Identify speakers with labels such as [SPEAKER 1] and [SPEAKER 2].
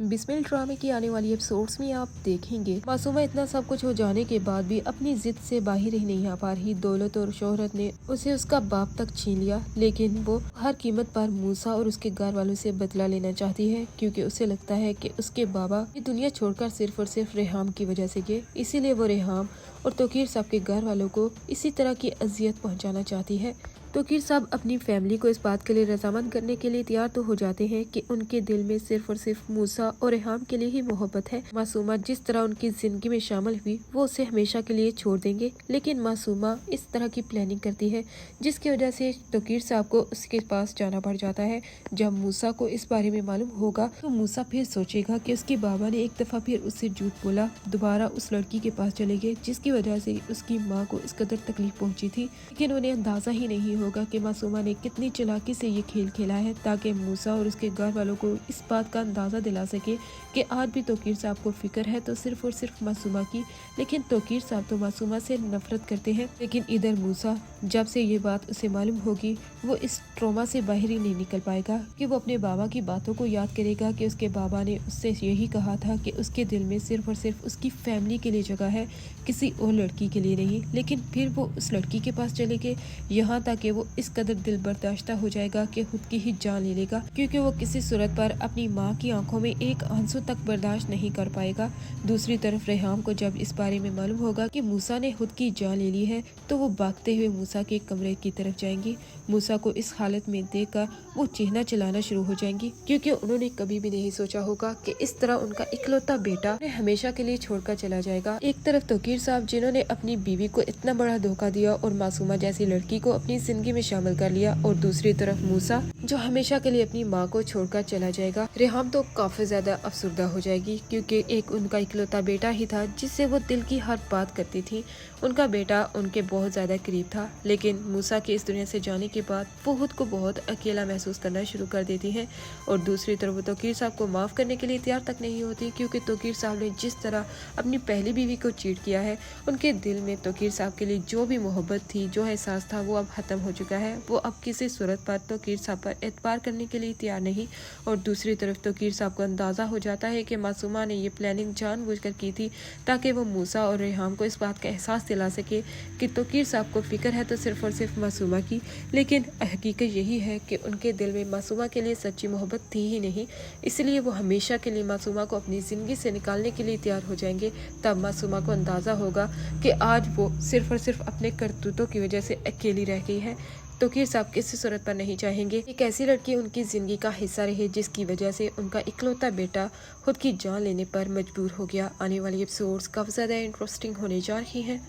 [SPEAKER 1] बिस्मिल ड्रामे की आने वाली एपिसोड्स में आप देखेंगे मासूमा इतना सब कुछ हो जाने के बाद भी अपनी जिद से बाहर ही नहीं आ पा रही। दौलत और शोहरत ने उसे उसका बाप तक छीन लिया, लेकिन वो हर कीमत पर मूसा और उसके घर वालों से बदला लेना चाहती है, क्योंकि उसे लगता है कि उसके बाबा ये दुनिया छोड़कर सिर्फ और सिर्फ रेहाम की वजह से गए। इसीलिए वो रेहाम और तोकीर साहब के घर वालों को इसी तरह की अजियत पहुँचाना चाहती है। तोकीर साहब अपनी फैमिली को इस बात के लिए रजामंद करने के लिए तैयार तो हो जाते हैं कि उनके दिल में सिर्फ और सिर्फ मूसा और रेहाम के लिए ही मोहब्बत है। मासूमा जिस तरह उनकी जिंदगी में शामिल हुई वो उसे हमेशा के लिए छोड़ देंगे, लेकिन मासूमा इस तरह की प्लानिंग करती है जिसकी वजह से तोकीर साहब को उसके पास जाना पड़ जाता है। जब मूसा को इस बारे में मालूम होगा तो मूसा फिर सोचेगा कि उसके बाबा ने एक दफा फिर उससे झूठ बोला, दोबारा उस लड़की के पास चले गए जिसकी वजह से उसकी माँ को इस कदर तकलीफ पहुंची थी। लेकिन उन्हें अंदाजा ही नहीं होगा कि मासूमा ने कितनी चालाकी से ये खेल खेला है ताकि मूसा और उसके घर वालों को इस बात का अंदाजा दिला सके कि आज भी तोकीर साहब को फिक्र है तो सिर्फ और सिर्फ मासूमा की। लेकिन तोकीर साहब तो मासूमा से नफरत करते हैं। लेकिन इधर मूसा जब से ये बात उसे मालूम होगी वो इस ट्रॉमा से बाहर ही नहीं निकल पाएगा कि वो अपने बाबा की बातों को याद करेगा कि उसके बाबा ने उससे यही कहा था कि उसके दिल में सिर्फ और सिर्फ उसकी फैमिली के लिए जगह है, किसी और लड़की के लिए नहीं। लेकिन फिर वो उस लड़की के पास चले गए, यहाँ तक कि वो इस कदर दिल बर्दाश्ता हो जाएगा कि खुद की ही जान ले लेगा, क्योंकि वो किसी सूरत पर अपनी माँ की आंखों में एक आंसू तक बर्दाश्त नहीं कर पाएगा। दूसरी तरफ रेहाम को जब इस बारे में मालूम होगा कि मूसा ने खुद की जान ले ली है तो वो भागते हुए मूसा के कमरे की तरफ जाएंगी। मूसा को इस हालत में देखकर वो चीखना चिल्लाना शुरू हो जाएंगी, क्योंकि उन्होंने कभी भी नहीं सोचा होगा कि इस तरह उनका इकलौता बेटा हमेशा के लिए छोड़कर चला जाएगा। एक तरफ तोकीर साहब जिन्होंने अपनी बीवी को इतना बड़ा धोखा दिया और मासूमा जैसी लड़की को अपनी जिंदगी में शामिल कर लिया, और दूसरी तरफ मूसा जो हमेशा के लिए अपनी माँ को छोड़कर चला जाएगा। रेहाम तो काफी ज्यादा अफसुर्दा हो जाएगी, क्योंकि एक उनका इकलौता बेटा ही था जिससे वो दिल की हर बात करती थी। उनका बेटा उनके बहुत ज्यादा करीब था, लेकिन मूसा के इस दुनिया से जाने के बाद वो खुद को बहुत अकेला महसूस करना शुरू कर देती है। और दूसरी तरफ वो तोकीर साहब को माफ करने के लिए तैयार तक नहीं होती, क्योंकि तोकीर साहब ने जिस तरह अपनी पहली बीवी को चीट किया है, उनके दिल में तोकीर साहब के लिए जो भी मोहब्बत थी, जो एहसास था, वो अब खत्म हो चुका है। वो अब किसी सूरत पर तोकीर साहब पर एतबार करने के लिए तैयार नहीं। और दूसरी तरफ तोकीर साहब को अंदाजा हो जाता है कि मासूमा ने ये प्लानिंग जानबूझकर की थी ताकि वो मूसा और रेहाम को इस बात का एहसास दिला सके कि तोकीर साहब को फिक्र है तो सिर्फ और सिर्फ मासूमा की। लेकिन हकीकत यही है कि उनके दिल में मासूमा के लिए सच्ची मोहब्बत थी ही नहीं, इसलिए वो हमेशा के लिए मासूमा को अपनी जिंदगी से निकालने के लिए तैयार हो जाएंगे। तब मासूमा को अंदाजा होगा कि आज वो सिर्फ और सिर्फ अपने करतूतों की वजह से अकेली रह गई है। तोकीर साहब किसी सूरत पर नहीं चाहेंगे एक ऐसी लड़की उनकी जिंदगी का हिस्सा रहे जिसकी वजह से उनका इकलौता बेटा खुद की जान लेने पर मजबूर हो गया। आने वाली एपिसोड्स काफी ज्यादा इंटरेस्टिंग होने जा रही हैं।